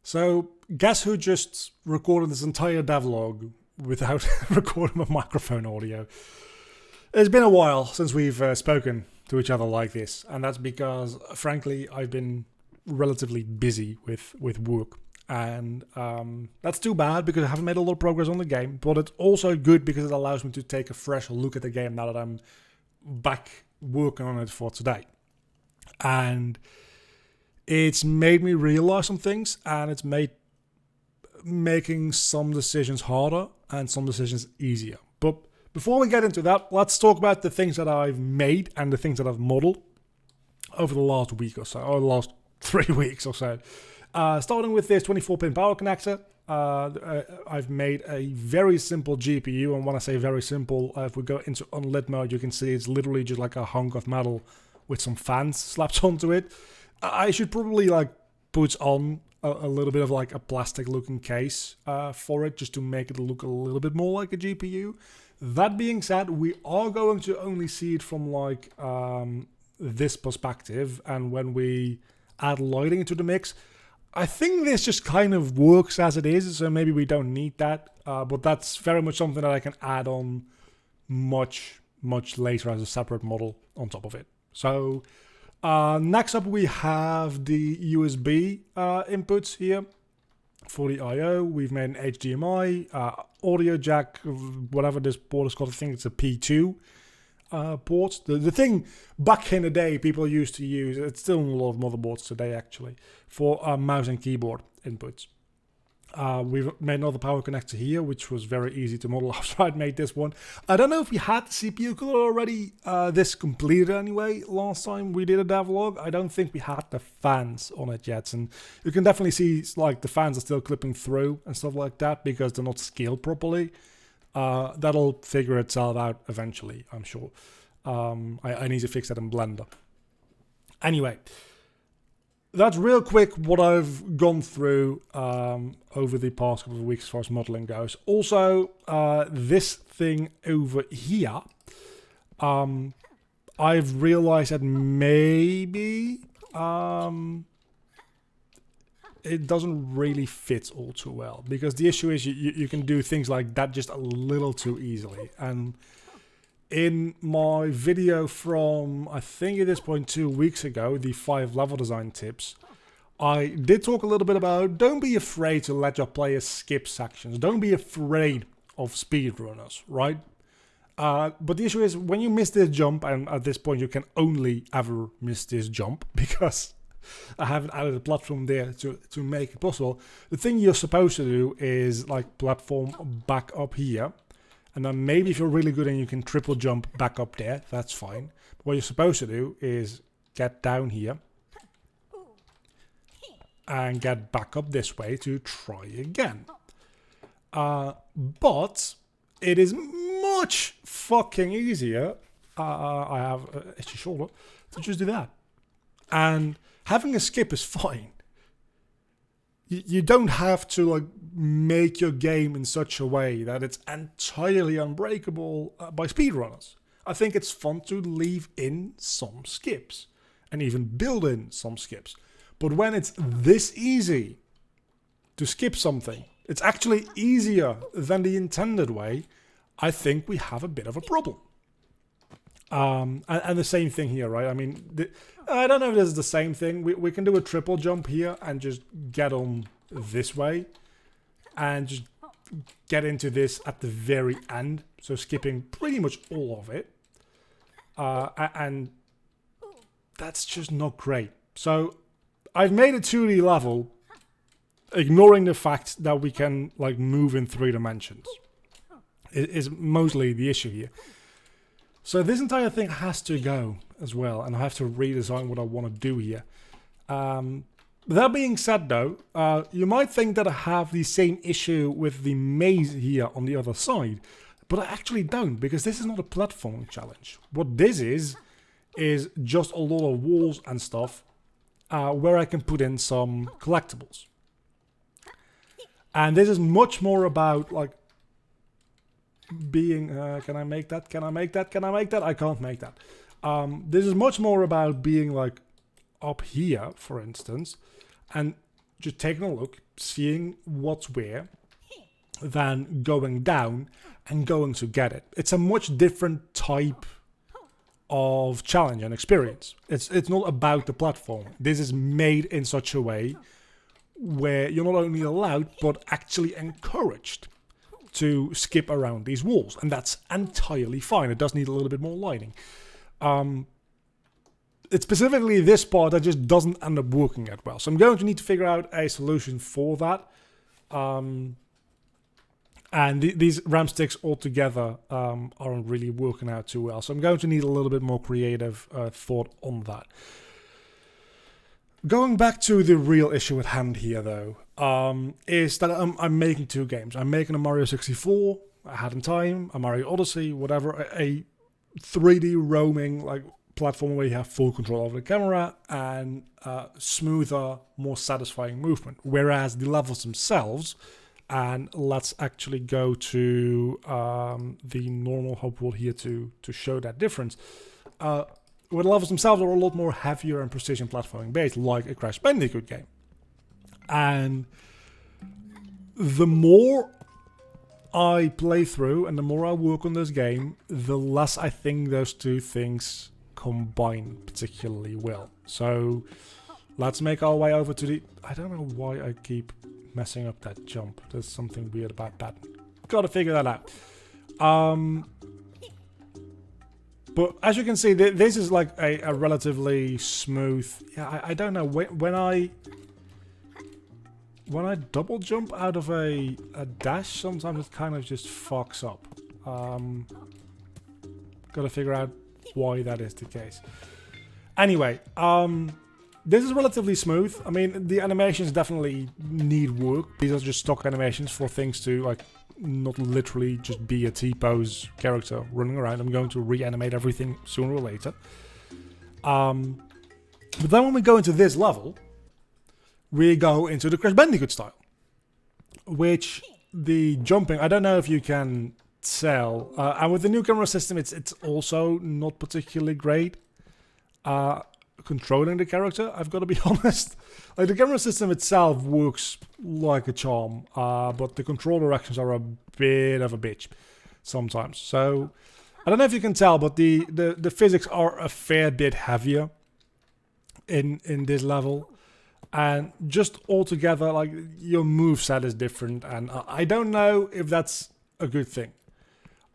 So, guess who just recorded this entire devlog without recording my microphone audio? It's been a while since we've spoken to each other like this, and that's because, frankly, I've been relatively busy with work. And that's too bad because I haven't made a lot of progress on the game, but it's also good because it allows me to take a fresh look at the game now that I'm back working on it for today. And it's made me realize some things, and it's made making some decisions harder and some decisions easier. But before we get into that, let's talk about the things that I've made and the things that I've modeled over the last week or so, or the last 3 weeks or so. Starting with this 24-pin power connector, I've made a very simple GPU, and when I say very simple, if we go into unlit mode, you can see it's literally just like a hunk of metal with some fans slapped onto it. I should probably put on a little bit of a plastic looking case for it, just to make it look a little bit more like a GPU. That being said, we are going to only see it from this perspective, and when we add lighting into the mix, I think this just kind of works as it is, so maybe we don't need that, but that's very much something that I can add on much later as a separate model on top of it. So next up we have the USB inputs here for the I/O. We've made an HDMI, audio jack, whatever this port is called. I think it's a P2 port. The thing back in the day people used to use, it's still in a lot of motherboards today actually, for mouse and keyboard inputs. We've made another power connector here, which was very easy to model after I'd made this one. I don't know if we had the CPU cooler already this completed anyway last time we did a devlog. I don't think we had the fans on it yet, and you can definitely see the fans are still clipping through and stuff like that because they're not scaled properly. That'll figure itself out eventually, I'm sure. I need to fix that in Blender. Anyway, that's real quick what I've gone through over the past couple of weeks as far as modeling goes. Also, this thing over here, I've realized that maybe it doesn't really fit all too well, because the issue is you can do things like that just a little too easily. And in my video from, I think at this point 2 weeks ago, the 5 level design tips, I did talk a little bit about don't be afraid to let your players skip sections. Don't be afraid of speedrunners, right? But the issue is when you miss this jump, and at this point you can only ever miss this jump because I haven't added a platform there to make it possible. The thing you're supposed to do is platform back up here. And then maybe if you're really good and you can triple jump back up there, that's fine. But what you're supposed to do is get down here and get back up this way to try again. But it is much fucking easier. I have an itchy shoulder to just do that. And having a skip is fine. You don't have to make your game in such a way that it's entirely unbreakable by speedrunners. I think it's fun to leave in some skips and even build in some skips. But when it's this easy to skip something, it's actually easier than the intended way, I think we have a bit of a problem. And the same thing here, right? I mean, I don't know if this is the same thing. We can do a triple jump here and just get on this way and just get into this at the very end. So skipping pretty much all of it. And that's just not great. So I've made a 2D level, ignoring the fact that we can move in 3 dimensions. It is mostly the issue here. So this entire thing has to go as well, and I have to redesign what I want to do here. That being said though, you might think that I have the same issue with the maze here on the other side, but I actually don't, because this is not a platforming challenge. What this is just a lot of walls and stuff where I can put in some collectibles. And this is much more about being, can I make that? Can I make that? Can I make that? I can't make that. This is much more about being up here, for instance, and just taking a look, seeing what's where, than going down and going to get it. It's a much different type of challenge and experience. It's not about the platform. This is made in such a way where you're not only allowed but actually encouraged to skip around these walls, and that's entirely fine. It does need a little bit more lighting. It's specifically this part that just doesn't end up working that well, so I'm going to need to figure out a solution for that. And these RAM sticks altogether aren't really working out too well, so I'm going to need a little bit more creative thought on that. Going back to the real issue at hand here, though, is that I'm making two games. I'm making a Mario 64, I had in time, a Mario Odyssey, whatever, a 3D roaming like platform where you have full control over the camera and smoother, more satisfying movement. Whereas the levels themselves, and let's actually go to the normal hub world here to show that difference. Where the levels themselves are a lot more heavier and precision platforming based, like a Crash Bandicoot game. And the more I play through and the more I work on this game, the less I think those two things combine particularly well. So let's make our way over to the... I don't know why I keep messing up that jump. There's something weird about that. Gotta figure that out. But as you can see, this is like a relatively smooth... Yeah, I don't know. When I double jump out of a dash, sometimes it kind of just fucks up. Gotta figure out why that is the case. Anyway, this is relatively smooth. I mean, the animations definitely need work. These are just stock animations for things to, like, not literally just be a T-pose character running around. I'm going to reanimate everything sooner or later. But then when we go into this level, we go into the Crash Bandicoot style. Which, the jumping, I don't know if you can tell. And with the new camera system, it's also not particularly great. Controlling the character, I've got to be honest. Like, the camera system itself works like a charm, but the control directions are a bit of a bitch sometimes. So I don't know if you can tell, but the physics are a fair bit heavier in this level, and just altogether, like, your moveset is different, and I don't know if that's a good thing.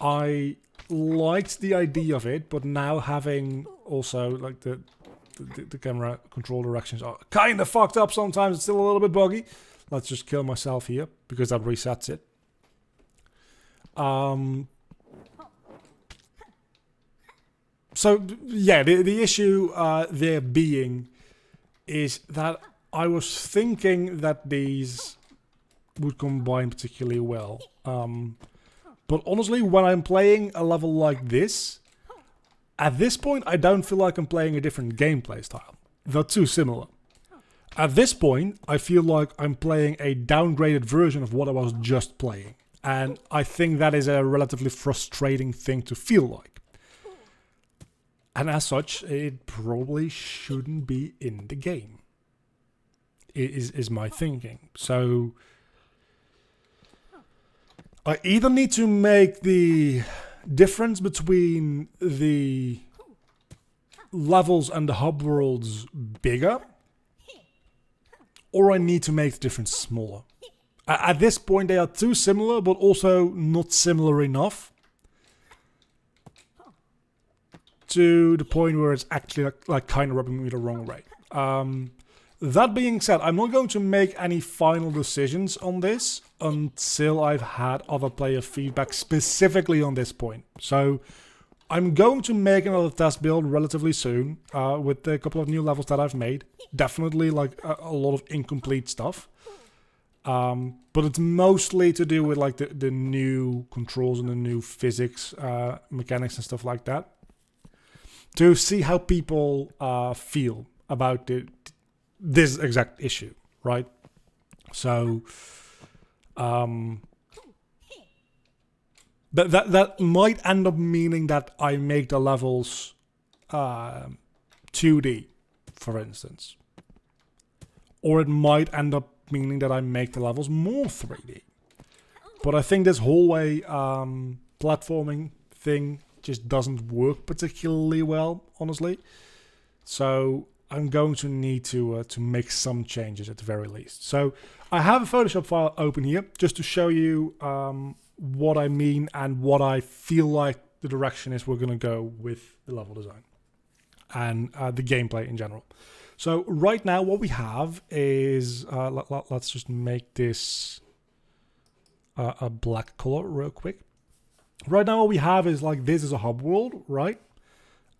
I liked the idea of it, but now having also like the camera control directions are kind of fucked up sometimes. It's still a little bit buggy. Let's just kill myself here because that resets it. So yeah, the issue there being is that I was thinking that these would combine particularly well. But honestly, when I'm playing a level like this, at this point, I don't feel like I'm playing a different gameplay style. They're too similar. At this point, I feel like I'm playing a downgraded version of what I was just playing. And I think that is a relatively frustrating thing to feel like. And as such, it probably shouldn't be in the game. Is my thinking. So I either need to make the difference between the levels and the hub worlds bigger, or I need to make the difference smaller. At this point, they are too similar, but also not similar enough to the point where it's actually like kind of rubbing me the wrong way. That being said, I'm not going to make any final decisions on this until I've had other player feedback specifically on this point. So I'm going to make another test build relatively soon with a couple of new levels that I've made. Definitely like a lot of incomplete stuff. But it's mostly to do with like the new controls and the new physics, mechanics and stuff like that. To see how people feel about this exact issue, right? So that might end up meaning that I make the levels 2D, for instance. or it might end up meaning that I make the levels more 3D. But I think this hallway platforming thing just doesn't work particularly well, honestly. So I'm going to need to make some changes at the very least. So I have a Photoshop file open here just to show you what I mean and what I feel like the direction is we're going to go with the level design and the gameplay in general. So right now what we have is, let's just make this a black color real quick. Right now what we have is like, this is a hub world, right?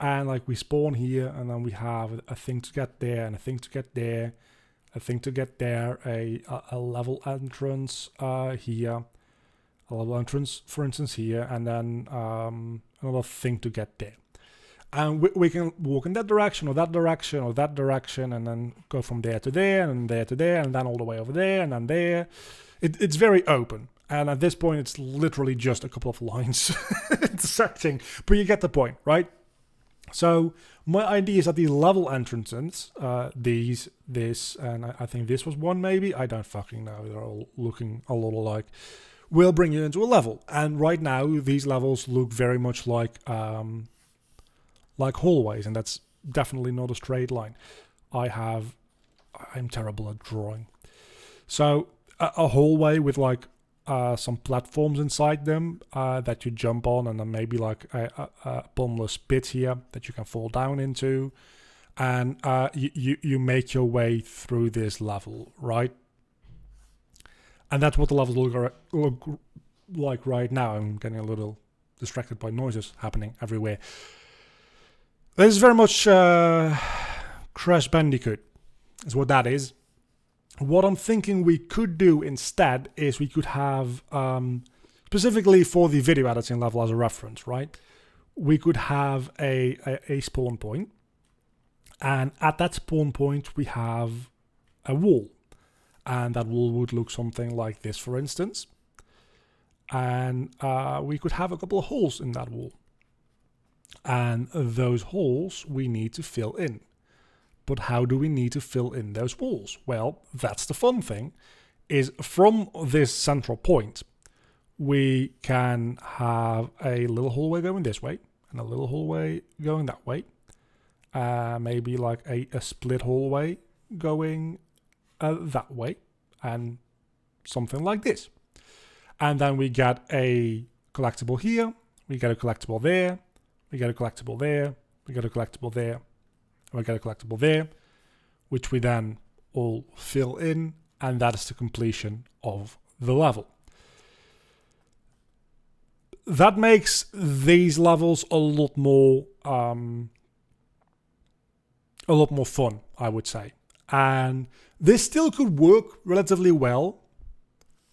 And like we spawn here, and then we have a thing to get there, and a thing to get there, a thing to get there, a level entrance here, a level entrance, for instance, here, and then another thing to get there. And we can walk in that direction, or that direction, or that direction, and then go from there to there, and there to there, and then all the way over there, and then there. It's very open. And at this point, it's literally just a couple of lines intersecting, but you get the point, right? So my idea is that these level entrances, this, and I think this was one maybe, I don't fucking know, they're all looking a lot alike, will bring you into a level. And right now, these levels look very much like hallways, and that's definitely not a straight line. I'm terrible at drawing. So a hallway with like some platforms inside them that you jump on, and then maybe like a bottomless pit here that you can fall down into, and you make your way through this level, right? And that's what the levels look like right now. I'm getting a little distracted by noises happening everywhere. This is very much Crash Bandicoot, is what that is. What I'm thinking we could do instead is we could have, specifically for the video editing level as a reference, right? We could have a spawn point, and at that spawn point we have a wall, and that wall would look something like this, for instance. And we could have a couple of holes in that wall, and those holes we need to fill in. But how do we need to fill in those walls? Well, that's the fun thing, is from this central point, we can have a little hallway going this way, and a little hallway going that way. Maybe like a split hallway going that way, and something like this. And then we get a collectible here, we get a collectible there, we get a collectible there, we get a collectible there, and we get a collectible there, which we then all fill in, and that is the completion of the level. That makes these levels a lot more fun, I would say. And this still could work relatively well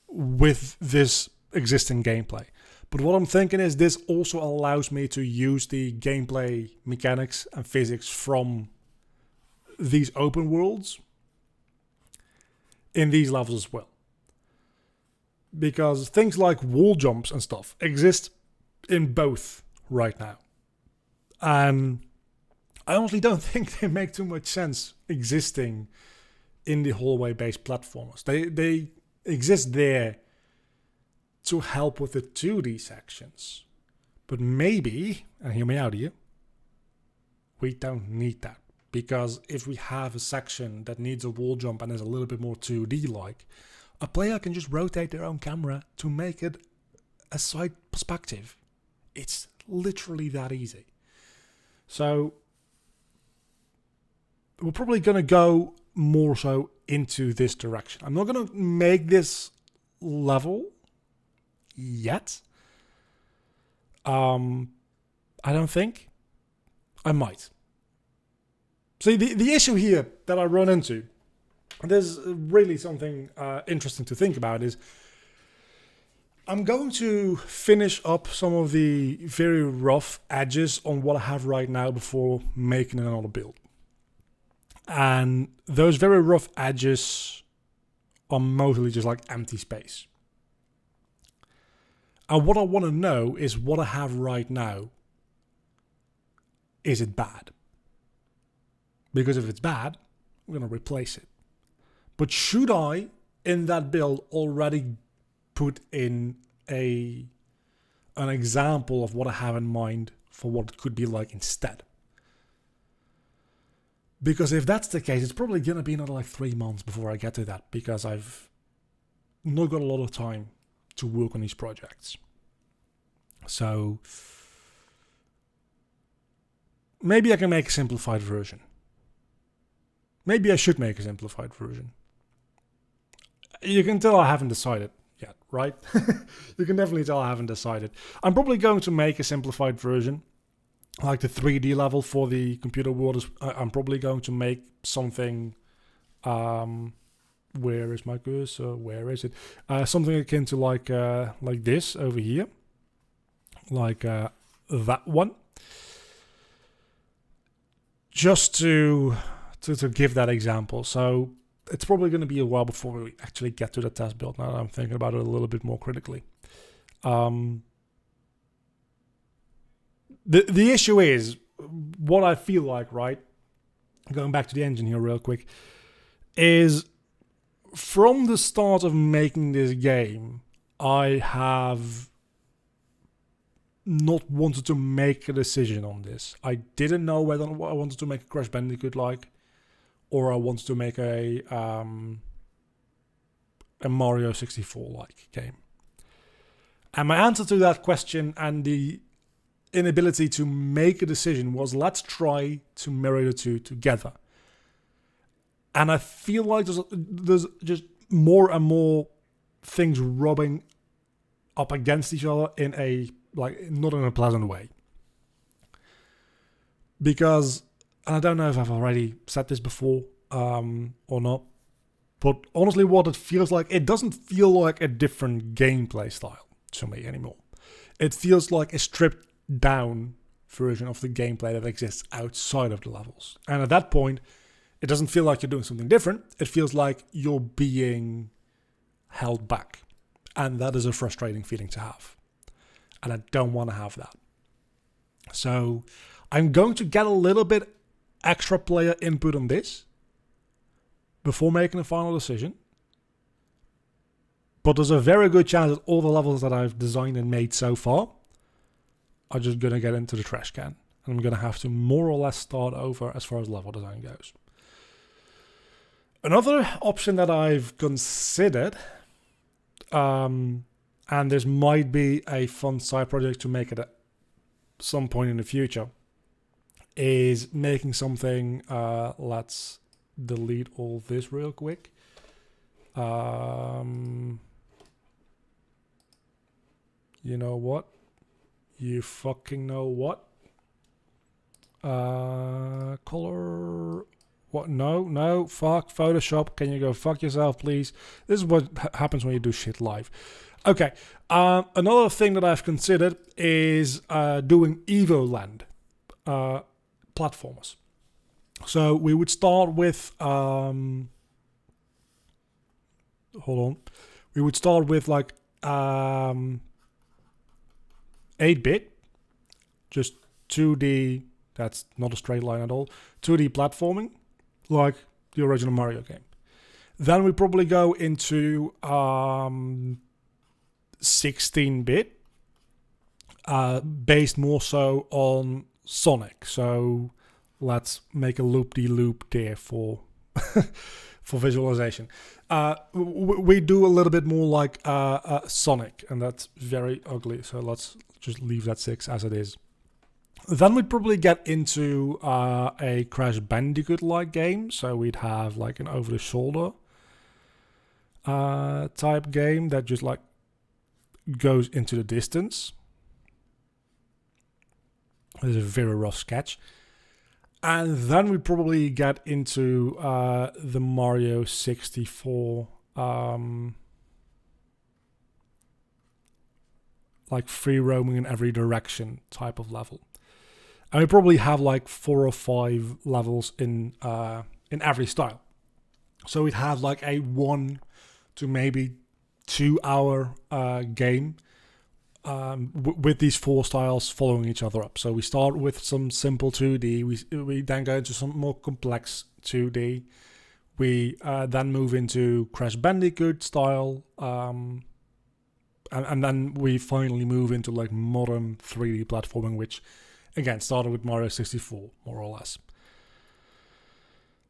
with this existing gameplay. But what I'm thinking is this also allows me to use the gameplay mechanics and physics from these open worlds in these levels as well. Because things like wall jumps and stuff exist in both right now. And I honestly don't think they make too much sense existing in the hallway-based platformers. They exist there to help with the 2D sections. But maybe, and hear me out here, we don't need that. Because if we have a section that needs a wall jump and is a little bit more 2D-like, a player can just rotate their own camera to make it a side perspective. It's literally that easy. So we're probably going to go more so into this direction. I'm not going to make this level yet. I don't think. I might. See, the issue here that I run into, and there's really something interesting to think about, is I'm going to finish up some of the very rough edges on what I have right now before making another build. And those very rough edges are mostly just like empty space. And what I want to know is what I have right now, is it bad? Because if it's bad, I'm going to replace it. But should I, in that build, already put in an example of what I have in mind for what it could be like instead? Because if that's the case, it's probably going to be another like 3 months before I get to that, because I've not got a lot of time to work on these projects. So maybe I can make a simplified version. Maybe I should make a simplified version. You can tell I haven't decided yet, right? You can definitely tell I haven't decided. I'm probably going to make a simplified version. Like the 3D level for the computer world, I'm probably going to make something. Where is my cursor? Where is it? Something akin to like this over here, like that one. Just to give that example. So it's probably going to be a while before we actually get to the test build. Now that I'm thinking about it a little bit more critically. The issue is, what I feel like, right, going back to the engine here real quick, is from the start of making this game, I have not wanted to make a decision on this. I didn't know whether I wanted to make a Crash Bandicoot like, or I wanted to make a Mario 64 like game. And my answer to that question and the inability to make a decision was, let's try to marry the two together. And I feel like there's just more and more things rubbing up against each other in a, like, not in a pleasant way. Because, and I don't know if I've already said this before or not, but honestly what it feels like, it doesn't feel like a different gameplay style to me anymore. It feels like a stripped down version of the gameplay that exists outside of the levels. And at that point, it doesn't feel like you're doing something different. It feels like you're being held back. And that is a frustrating feeling to have. And I don't want to have that. So I'm going to get a little bit extra player input on this before making a final decision. But there's a very good chance that all the levels that I've designed and made so far are just going to get into the trash can. And I'm going to have to more or less start over as far as level design goes. Another option that I've considered, and this might be a fun side project to make it at some point in the future, is making something, let's delete all this real quick. You know what? You fucking know what? Color. What? No. Fuck Photoshop. Can you go fuck yourself, please? This is what happens when you do shit live. Okay. Another thing that I've considered is doing Evoland platformers. So we would start with. Hold on. We would start with like 8-bit, just 2D, that's not a straight line at all, 2D platforming, like the original Mario game. Then we probably go into 16-bit, based more so on Sonic. So let's make a loop-de-loop there for for visualization. We do a little bit more like Sonic, and that's very ugly. So let's just leave that 6 as it is. Then we'd probably get into a Crash Bandicoot-like game. So we'd have like an over-the-shoulder type game that just like goes into the distance. It's a very rough sketch. And then we probably get into the Mario 64 like free roaming in every direction type of level. And we probably have like 4 or 5 levels in every style. So we'd have like a 1 to maybe 2 hour game with these 4 styles following each other up. So we start with some simple 2D, we then go into some more complex 2D, We then move into Crash Bandicoot style, and then we finally move into like modern 3D platforming, which again started with Mario 64, more or less.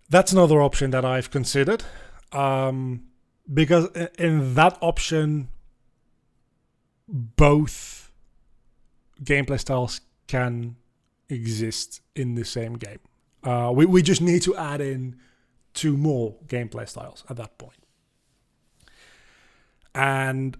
That's another option that I've considered, because in that option, both gameplay styles can exist in the same game. We just need to add in 2 more gameplay styles at that point. And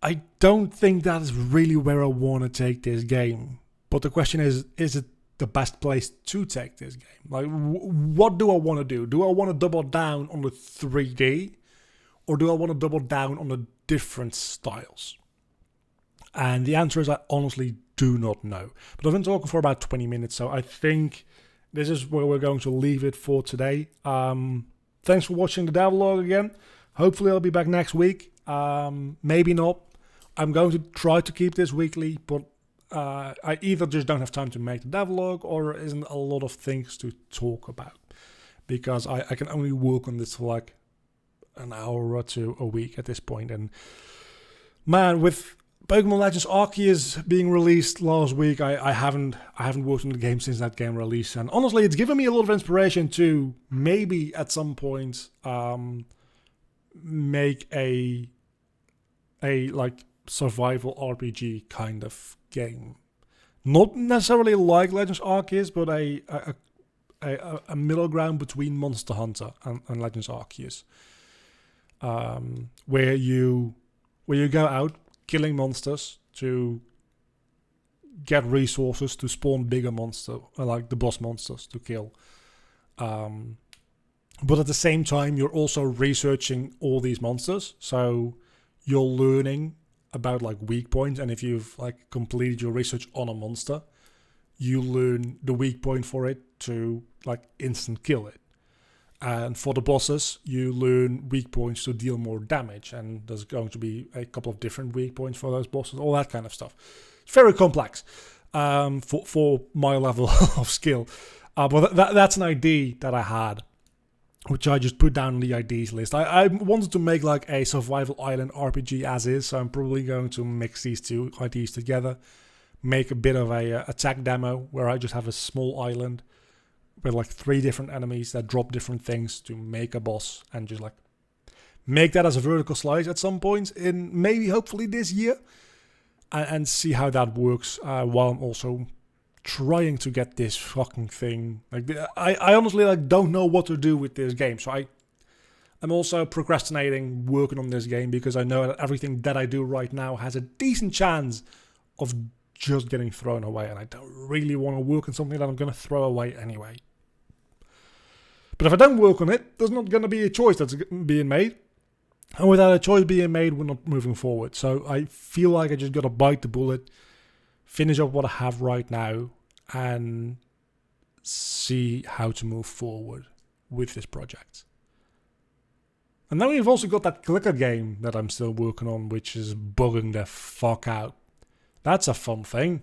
I don't think that is really where I want to take this game. But the question is it the best place to take this game? Like, what do I want to do? Do I want to double down on the 3D? Or do I want to double down on the different styles? And the answer is I honestly do not know. But I've been talking for about 20 minutes, so I think this is where we're going to leave it for today. Thanks for watching the Devlog again. Hopefully I'll be back next week. Maybe not. I'm going to try to keep this weekly, but I either just don't have time to make the Devlog, or there isn't a lot of things to talk about. Because I can only work on this for like an hour or 2 a week at this point. And man, with Pokemon Legends Arceus being released last week, I haven't worked on the game since that game released, and honestly, it's given me a lot of inspiration to maybe at some point make a like survival RPG kind of game, not necessarily like Legends Arceus, but a middle ground between Monster Hunter and Legends Arceus, where you go out killing monsters to get resources to spawn bigger monsters, like the boss monsters to kill. But at the same time, you're also researching all these monsters, so you're learning about like weak points, and if you've like completed your research on a monster, you learn the weak point for it to like instant kill it. And for the bosses, you learn weak points to deal more damage, and there's going to be a couple of different weak points for those bosses, all that kind of stuff. It's very complex for my level of skill. But that's an idea that I had, which I just put down on the ideas list. I wanted to make like a survival island RPG as is, so I'm probably going to mix these 2 ideas together, make a bit of a tech demo where I just have a small island with like 3 different enemies that drop different things to make a boss, and just like make that as a vertical slice at some point in maybe hopefully this year, and see how that works, while I'm also trying to get this fucking thing. Like I honestly like don't know what to do with this game, so I'm also procrastinating working on this game because I know that everything that I do right now has a decent chance of just getting thrown away, and I don't really want to work on something that I'm going to throw away anyway. But if I don't work on it, there's not going to be a choice that's being made. And without a choice being made, we're not moving forward. So I feel like I just got to bite the bullet, finish up what I have right now, and see how to move forward with this project. And then we've also got that clicker game that I'm still working on, which is bugging the fuck out. That's a fun thing.